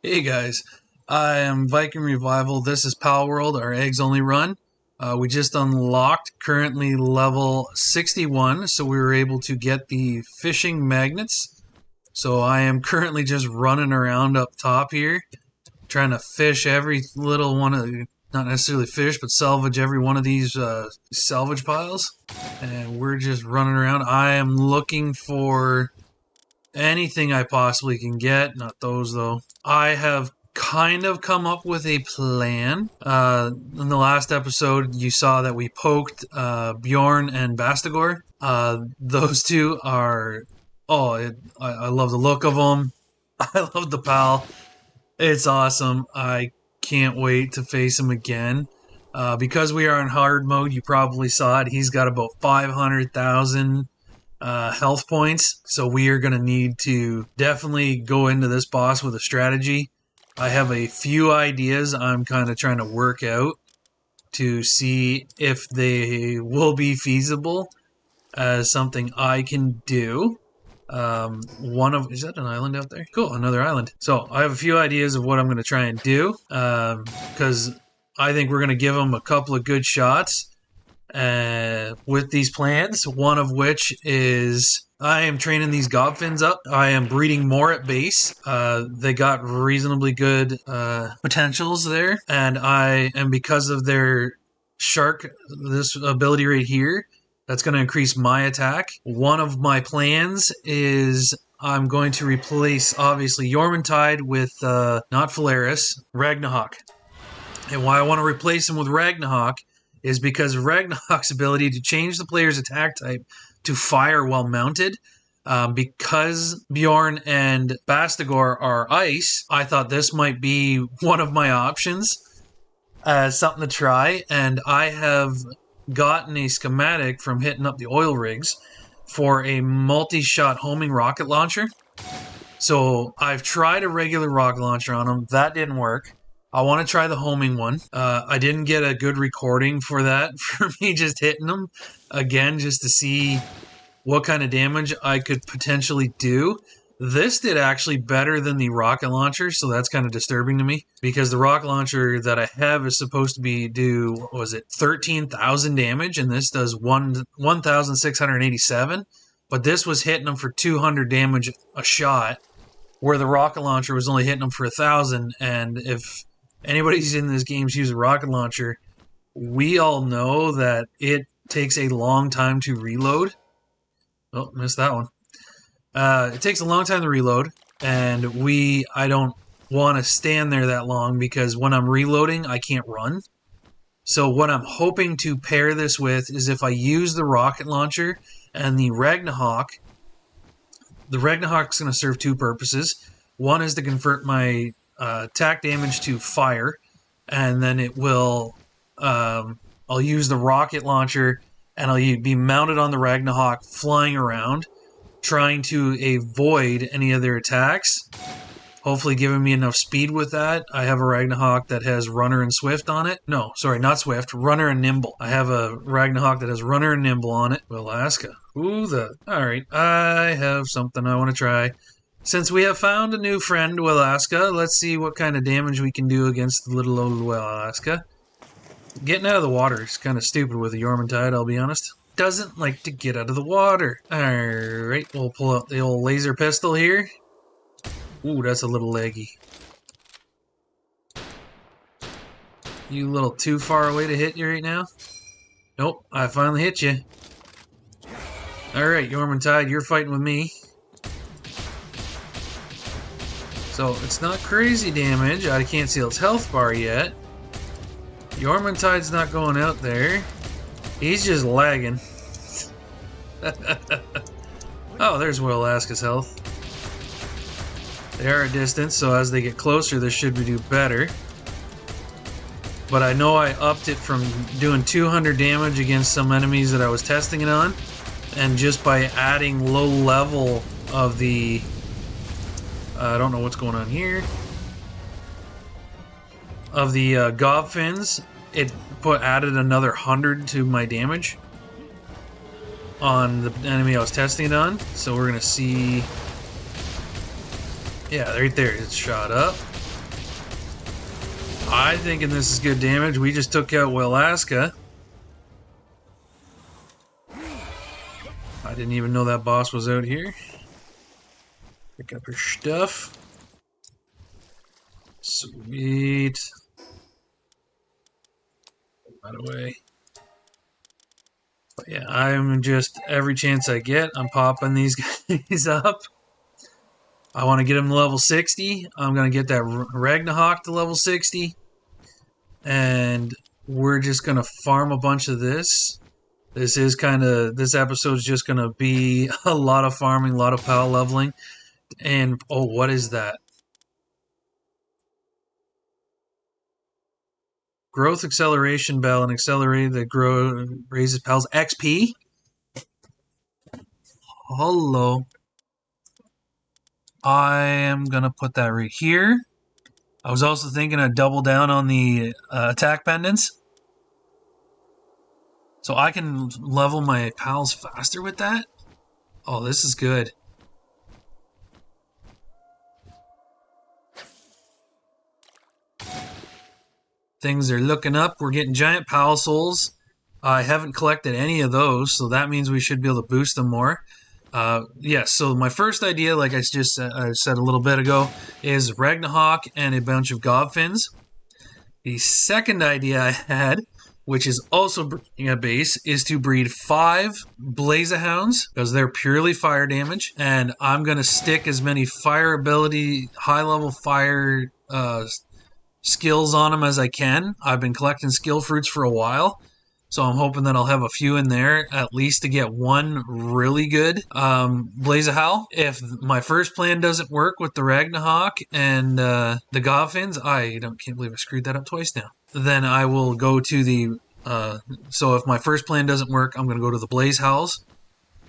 Hey guys, I am Viking Revival. This is Palworld, our eggs only run. We just unlocked currently level 61, so we were able to get the fishing magnets. So I am currently just running around up top here, trying to fish every little one of, not necessarily fish, but salvage every one of these salvage piles. And we're just running around. I am looking for anything I possibly can get. Not those though. I have kind of come up with a plan. In the last episode, you saw that we poked Bjorn and Bastigor. Those two are. I love the look of them. I love the pal. It's awesome. I can't wait to face him again. Because we are in hard mode, you probably saw it. He's got about 500,000 health points, so we are going to need to definitely go into this boss with a strategy. I have a few ideas I'm kind of trying to work out to see if they will be feasible as something I can do. Is that an island out there? Cool, another island. So I have a few ideas of what I'm going to try and do, because I think we're going to give them a couple of good shots with these plans, one of which is I am training these gobfins up. I am breeding more at base. They got reasonably good potentials there, and because of their shark, this ability right here, that's going to increase my attack. One of my plans is I'm going to replace, obviously, Jormuntide with, not Phalaris, Ragnarok. And why I want to replace him with Ragnarok is because of Ragnarok's ability to change the player's attack type to fire while mounted. Because Bjorn and Bastigor are ice, I thought this might be one of my options as something to try, and I have gotten a schematic from hitting up the oil rigs for a multi-shot homing rocket launcher. So I've tried a regular rocket launcher on them. That didn't work. I want to try the homing one. I didn't get a good recording for that, for me just hitting them again, just to see what kind of damage I could potentially do. This did actually better than the rocket launcher, so that's kind of disturbing to me, because the rocket launcher that I have is supposed to do, what was it, 13,000 damage, and this does 1,687, but this was hitting them for 200 damage a shot, where the rocket launcher was only hitting them for 1,000, and if anybody's in this game's used a rocket launcher, we all know that it takes a long time to reload. Oh, missed that one. It takes a long time to reload, and I don't want to stand there that long, because when I'm reloading, I can't run. So what I'm hoping to pair this with is if I use the rocket launcher and the Ragnarok's going to serve two purposes. One is to convert my attack damage to fire, and then it will, I'll use the rocket launcher, and I'll be mounted on the Ragnarok, flying around, trying to avoid any of their attacks, hopefully giving me enough speed with that. I have a Ragnarok that has Runner and Swift on it. No, sorry, not Swift, Runner and Nimble. I have a Ragnarok that has Runner and Nimble on it. Whalaska. Alright, I have something I want to try. Since we have found a new friend, Whalaska, let's see what kind of damage we can do against the little old Whalaska. Getting out of the water is kind of stupid with a Jormuntide, I'll be honest. Doesn't like to get out of the water. Alright, we'll pull out the old laser pistol here. Ooh, that's a little leggy. You a little too far away to hit you right now? Nope, I finally hit you. Alright, Jormuntide, you're fighting with me. So, it's not crazy damage. I can't see its health bar yet. Jormuntide's not going out there. He's just lagging. Oh, there's Whalaska's health. They are a distance, so as they get closer, this should do better. But I know I upped it from doing 200 damage against some enemies that I was testing it on, and just by adding low level of the... I don't know what's going on here. Of the gobfins, it added another 100 to my damage on the enemy I was testing it on. So we're going to see... Yeah, right there, it's shot up. I thinking this is good damage. We just took out Whalaska. I didn't even know that boss was out here. Pick up her stuff. Sweet. By the way. But yeah, I'm just, every chance I get, I'm popping these guys up. I want to get them to level 60. I'm going to get that Ragnarok to level 60. And we're just going to farm a bunch of this. This episode's just going to be a lot of farming, a lot of pal leveling. And, oh, what is that? Growth acceleration bell and accelerate the grow raises pals XP. Hello. I am gonna put that right here. I was also thinking I'd double down on the attack pendants. So I can level my pals faster with that. Oh, this is good. Things are looking up. We're getting giant pal souls. I haven't collected any of those, so that means we should be able to boost them more. Yes, so my first idea, like I just said a little bit ago, is Ragnarok and a bunch of Godfins. The second idea I had, which is also breeding a base, is to breed 5 Blazehounds, because they're purely fire damage, and I'm going to stick as many fire ability, high-level fire skills on them as I can. I've been collecting skill fruits for a while, so I'm hoping that I'll have a few in there, at least to get one really good Blazehowl. If my first plan doesn't work with the Ragnarok and the Godfins, can't believe I screwed that up twice now. Then I will go to the... so if my first plan doesn't work, I'm going to go to the Blazehowls.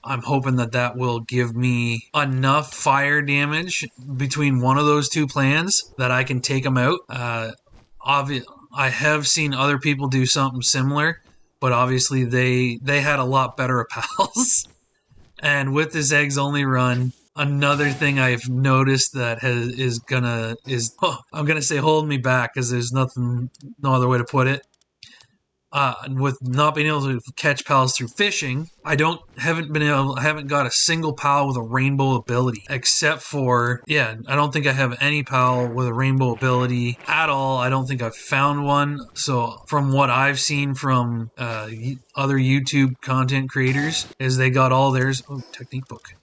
I'm hoping that that will give me enough fire damage between one of those two plans that I can take them out. I have seen other people do something similar, but obviously they had a lot better pals. And with this eggs only run, another thing I've noticed that I'm gonna say holding me back, because there's no other way to put it. With not being able to catch pals through fishing, I haven't got a single pal with a rainbow ability, except for, I don't think I have any pal with a rainbow ability at all. I don't think I've found one. So from what I've seen from other YouTube content creators, is they got all theirs. Oh, technique book.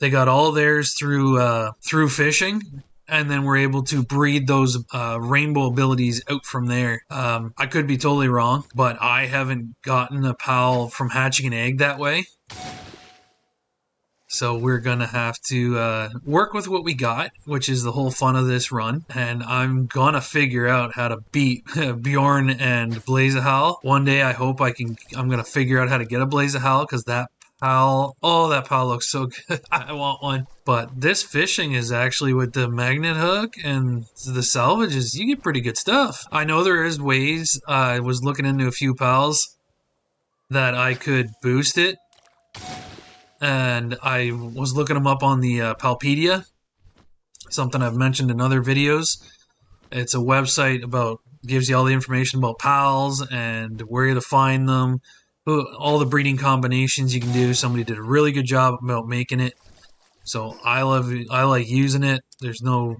They got all theirs through fishing. And then we're able to breed those rainbow abilities out from there. I could be totally wrong, but I haven't gotten a pal from hatching an egg that way. So we're going to have to work with what we got, which is the whole fun of this run. And I'm going to figure out how to beat Bjorn and Blazehowl. One day I hope I'm going to figure out how to get a Blazehowl, because that pal looks so good. I want one. But this fishing is actually with the magnet hook and the salvages, you get pretty good stuff. I know there is ways. I was looking into a few pals that I could boost it, and I was looking them up on the Palpedia, something I've mentioned in other videos. It's a website gives you all the information about pals and where to find them, all the breeding combinations you can do. Somebody did a really good job about making it, so I like using it. There's no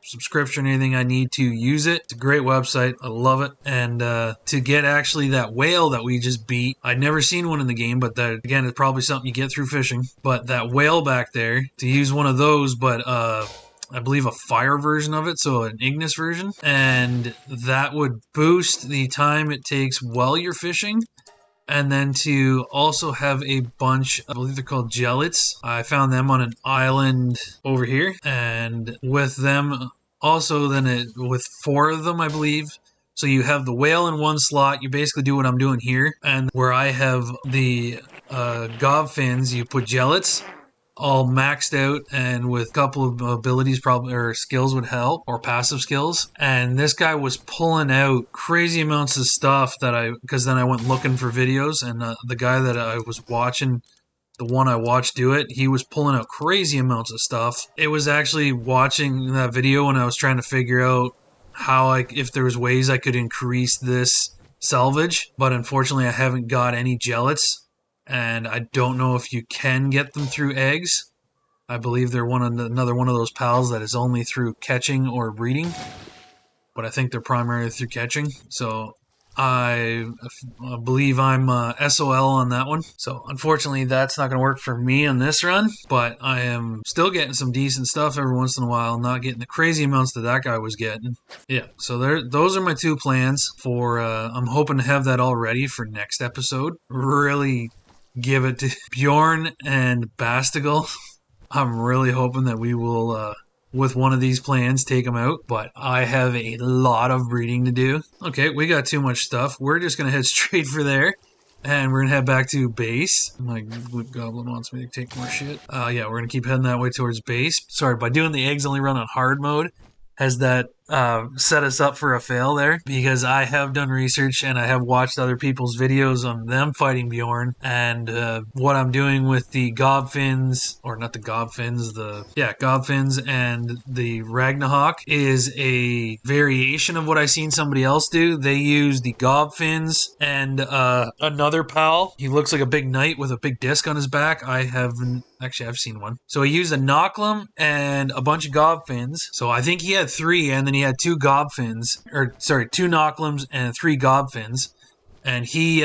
subscription or anything I need to use it. It's a great website. I love it. And to get actually that whale that we just beat, I'd never seen one in the game, but that, again, it's probably something you get through fishing. But that whale back there, to use one of those, but I believe a fire version of it, so an Ignis version, and that would boost the time it takes while you're fishing. And then to also have a bunch, I believe they're called gellets. I found them on an island over here. And with them, also with 4 of them, I believe. So you have the whale in one slot. You basically do what I'm doing here. And where I have the gobfins, you put gellets, all maxed out, and with a couple of abilities or skills would help, or passive skills. And this guy was pulling out crazy amounts of stuff because then I went looking for videos, and the guy that I was watching, the one I watched do it, he was pulling out crazy amounts of stuff. It was actually watching that video when I was trying to figure out if there was ways I could increase this salvage, but unfortunately I haven't got any gellets, and I don't know if you can get them through eggs. I believe they're another one of those pals that is only through catching or breeding, but I think they're primarily through catching. So I believe I'm SOL on that one. So unfortunately, that's not going to work for me on this run, but I am still getting some decent stuff every once in a while, not getting the crazy amounts that guy was getting. Yeah, so those are my two plans for, I'm hoping to have that all ready for next episode. Really give it to Bjorn and Bastigor. I'm really hoping that we will, with one of these plans, take them out, but I have a lot of breeding to do. Okay, we got too much stuff. We're just going to head straight for there, and we're going to head back to base. My goblin wants me to take more shit. Yeah, we're going to keep heading that way towards base. Sorry, by doing the eggs only run on hard mode, has that set us up for a fail there, because I have done research and I have watched other people's videos on them fighting Bjorn, and what I'm doing with the gobfins, or not the gobfins, gobfins and the Ragnahawk is a variation of what I seen somebody else do. They use the gobfins and another pal. He looks like a big knight with a big disc on his back. I've seen one. So he used a Knocklum and a bunch of gobfins. So I think he had 3, and then he had 2 gobfins, two Knocklums and 3 gobfins. And he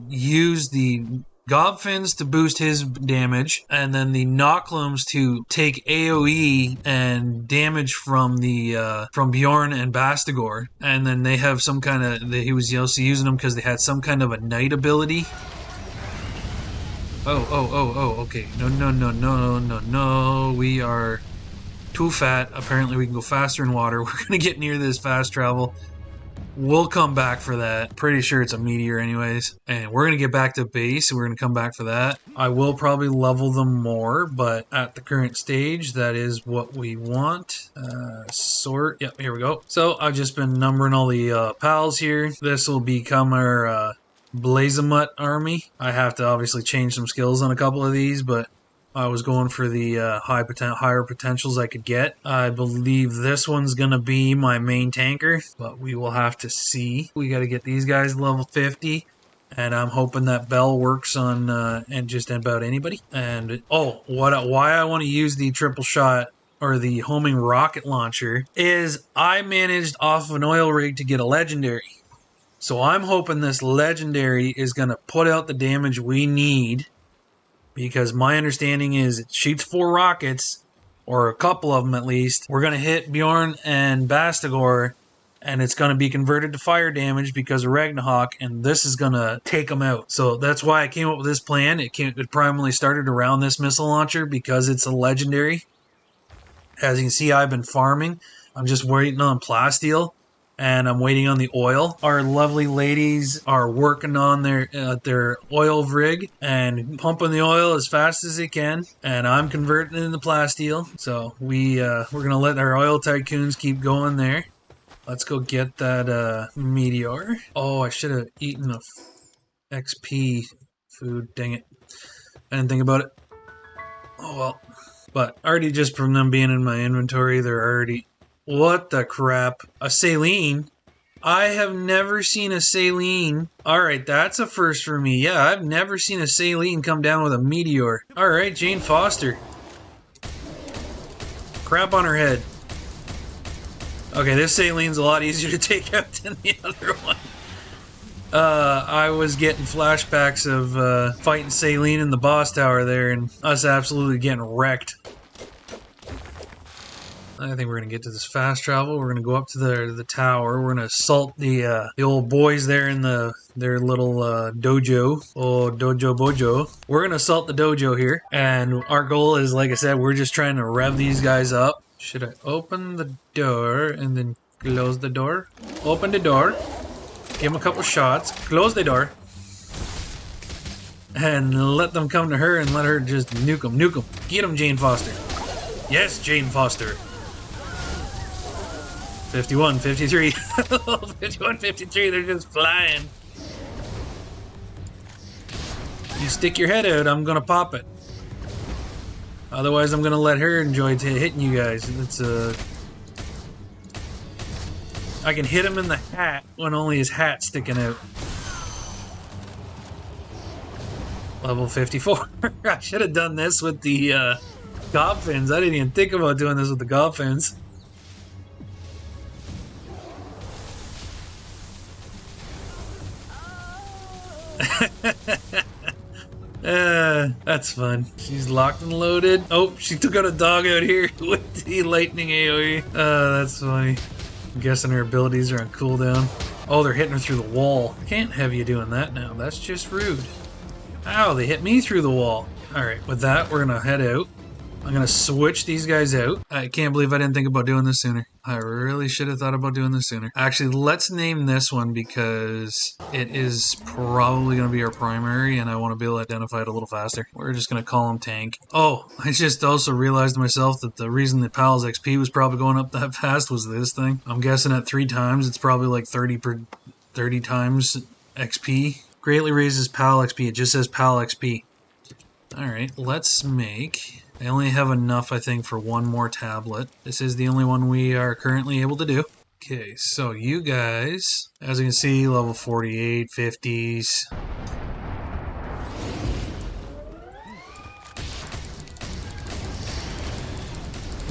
used the gobfins to boost his damage, and then the Knocklums to take AoE and damage from Bjorn and Bastigor. And then they have some kind of, he was also using them because they had some kind of a knight ability. Oh, okay. No. We are too fat. Apparently we can go faster in water. We're going to get near this fast travel. We'll come back for that. Pretty sure it's a meteor anyways. And we're going to get back to base. We're going to come back for that. I will probably level them more, but at the current stage, that is what we want. Sort. Yep, here we go. So I've just been numbering all the pals here. This will become our Blazamut army. I have to obviously change some skills on a couple of these, but I was going for the higher potentials I could get. I believe this one's going to be my main tanker, but we will have to see. We got to get these guys level 50, and I'm hoping that Bell works on and just about anybody. And why I want to use the triple shot or the homing rocket launcher is I managed off of an oil rig to get a legendary. So I'm hoping this legendary is going to put out the damage we need, because my understanding is it shoots 4 rockets, or a couple of them at least. We're going to hit Bjorn and Bastigor, and it's going to be converted to fire damage because of Ragnahawk, and this is going to take them out. So that's why I came up with this plan. It primarily started around this missile launcher because it's a legendary. As you can see, I've been farming. I'm just waiting on plasteel, and I'm waiting on the oil. Our lovely ladies are working on their oil rig and pumping the oil as fast as they can, and I'm converting it into plasteel. So we're gonna let our oil tycoons keep going there. Let's go get that meteor. Oh, I should have eaten the XP food. Dang it! I didn't think about it. Oh well. But already just from them being in my inventory, they're already... What the crap? A saline? I have never seen a saline. Alright, that's a first for me. Yeah, I've never seen a saline come down with a meteor. Alright, Jane Foster. Crap on her head. Okay, this saline's a lot easier to take out than the other one. I was getting flashbacks of fighting Saline in the boss tower there, and us absolutely getting wrecked. I think we're gonna get to this fast travel. We're gonna go up to the tower. We're gonna assault the old boys there in their little dojo. Oh, dojo bojo. We're gonna assault the dojo here, and our goal is, like I said, we're just trying to rev these guys up. Should I open the door and then close the door? Open the door. Give them a couple shots. Close the door. And let them come to her and let her just nuke them. Nuke them. Get them, Jane Foster. Yes, Jane Foster. 51, 53. 51, 53. They're just flying. You stick your head out, I'm going to pop it. Otherwise, I'm going to let her enjoy hitting you guys. It's I can hit him in the hat when only his hat's sticking out. Level 54. I should have done this with the Gobfins. I didn't even think about doing this with the Gobfins. That's fun. She's locked and loaded. Oh, she took out a dog out here with the lightning AoE. That's funny. I'm guessing her abilities are on cooldown. Oh, they're hitting her through the wall. Can't have you doing that now. That's just rude. Ow, they hit me through the wall. Alright, with that, we're gonna head out. I'm gonna switch these guys out. I can't believe I didn't think about doing this sooner. I really should have thought about doing this sooner. Actually, let's name this one because it is probably gonna be our primary and I want to be able to identify it a little faster. We're just gonna call him Tank. Oh, I just also realized to myself that the reason the Pal's XP was probably going up that fast was this thing. I'm guessing at 3 times, it's probably like 30 times XP. Greatly raises Pal XP. It just says Pal XP. Alright, let's make... I only have enough, I think, for one more tablet. This is the only one we are currently able to do. Okay, so you guys, as you can see, level 48, 50s.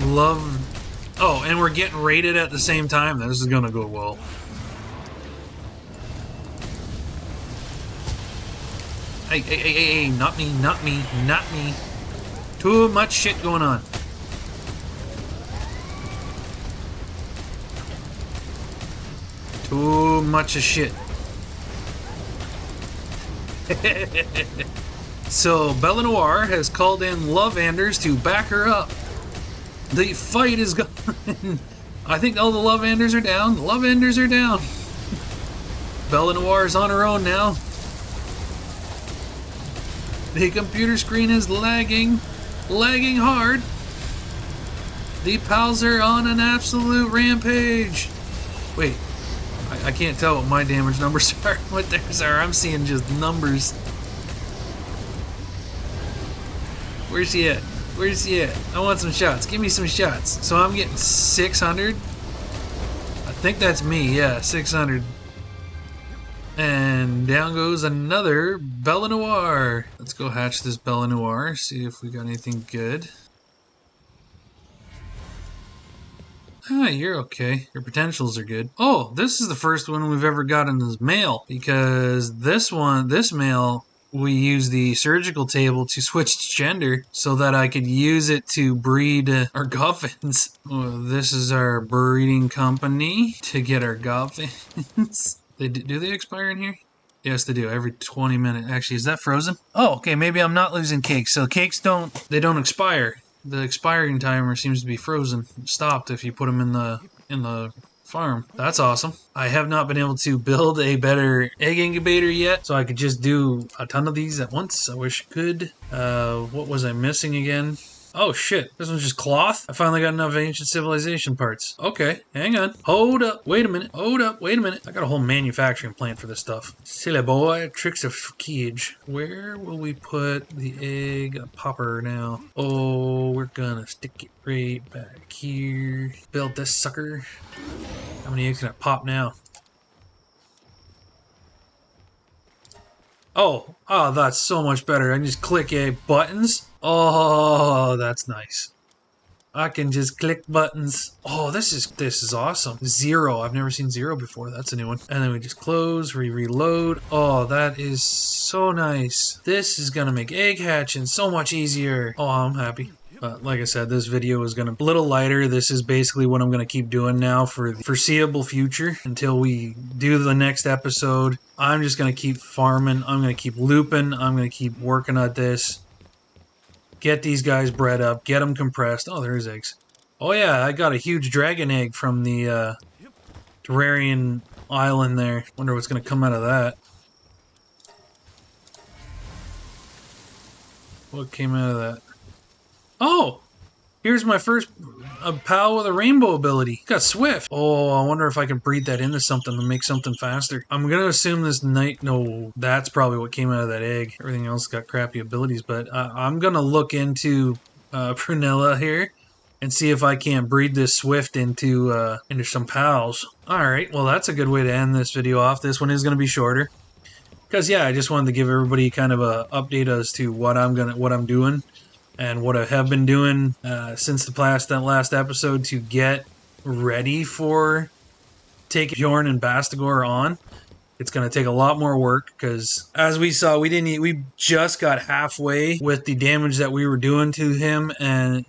Love... Oh, and we're getting rated at the same time. This is gonna go well. Hey, not me, not me, not me. Too much shit going on. Too much of shit. So, Bella Noir has called in Love Anders to back her up. The fight is going. I think all the Love Anders are down. The Love Anders are down. Bella Noir is on her own now. The computer screen is lagging. Lagging hard. The pals are on an absolute rampage. Wait, I can't tell what my damage numbers are, what theirs are. I'm seeing just numbers. Where's she at? Where's she at? I want some shots. Give me some shots. So I'm getting 600. I think that's me. Yeah, 600. And down goes another Bella Noir. Let's go hatch this Bella Noir, see if we got anything good. Ah, you're okay. Your potentials are good. Oh, this is the first one we've ever gotten as male, because this male, we use the surgical table to switch gender so that I could use it to breed our Goffins. Oh, this is our breeding company to get our Goffins. Do they expire in here? Yes, they do. Every 20 minutes. Actually, is that frozen? Oh, okay. Maybe I'm not losing cakes. So cakes don't expire. The expiring timer seems to be frozen. Stopped if you put them in the farm. That's awesome. I have not been able to build a better egg incubator yet, so I could just do a ton of these at once. I wish I could. What was I missing again? Oh shit, this one's just cloth? I finally got enough ancient civilization parts. Okay, hang on. Hold up, wait a minute. Hold up, wait a minute. I got a whole manufacturing plant for this stuff. Silly boy, tricks of cage. Where will we put the egg popper now? Oh, we're gonna stick it right back here. Build this sucker. How many eggs can I pop now? Oh, that's so much better. I can just click buttons. Oh, that's nice. I can just click buttons. Oh, this is awesome. 0. I've never seen 0 before. That's a new one. And then we just close, reload. Oh, that is so nice. This is gonna make egg hatching so much easier. Oh, I'm happy. But like I said, this video is going to be a little lighter. This is basically what I'm going to keep doing now for the foreseeable future until we do the next episode. I'm just going to keep farming. I'm going to keep looping. I'm going to keep working at this. Get these guys bred up. Get them compressed. Oh, there's eggs. Oh yeah, I got a huge dragon egg from the Terrarian Island there. Wonder what's going to come out of that. What came out of that? Oh! Here's my first pal with a rainbow ability. Got Swift. Oh, I wonder if I can breed that into something to make something faster. I'm going to assume this night... No, that's probably what came out of that egg. Everything else got crappy abilities, but I'm going to look into Prunella here and see if I can't breed this Swift into some pals. All right, well that's a good way to end this video off. This one is going to be shorter because yeah, I just wanted to give everybody kind of a update as to what I'm doing and what I have been doing since that last episode to get ready for taking Bjorn and Bastigor on. It's going to take a lot more work because, as we saw, we just got halfway with the damage that we were doing to him and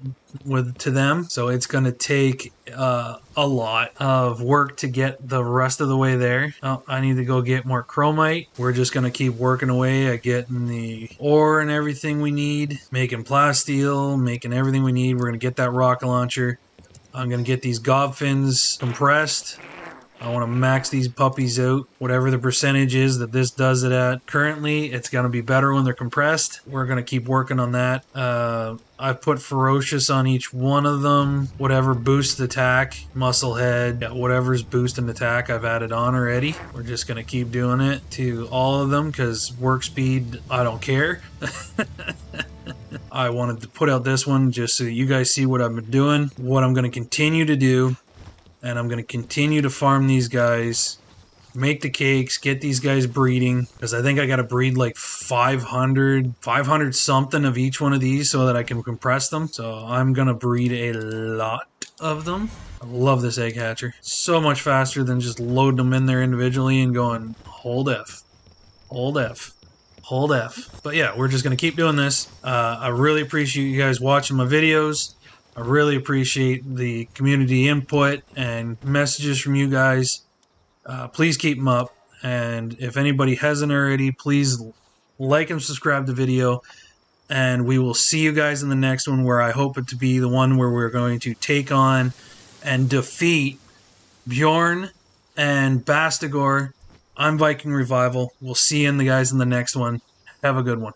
to them. So it's going to take a lot of work to get the rest of the way there. Oh, I need to go get more chromite. We're just going to keep working away at getting the ore and everything we need, making plasteel, making everything we need. We're going to get that rocket launcher. I'm going to get these gob fins compressed. I want to max these puppies out, whatever the percentage is that this does it at. Currently, it's going to be better when they're compressed. We're going to keep working on that. I've put ferocious on each one of them. Whatever boosts attack, muscle head, yeah, whatever's boosting attack, I've added on already. We're just going to keep doing it to all of them because work speed, I don't care. I wanted to put out this one just so that you guys see what I've been doing, what I'm going to continue to do. And I'm going to continue to farm these guys, make the cakes, get these guys breeding. Because I think I got to breed like 500 something of each one of these so that I can compress them. So I'm going to breed a lot of them. I love this egg hatcher. So much faster than just loading them in there individually and going, hold F, hold F, hold F. But yeah, we're just going to keep doing this. I really appreciate you guys watching my videos. I really appreciate the community input and messages from you guys. Please keep them up. And if anybody hasn't already, please like and subscribe to the video. And we will see you guys in the next one, where I hope it to be the one where we're going to take on and defeat Bjorn and Bastigor. I'm Viking Revival. We'll see you guys in the next one. Have a good one.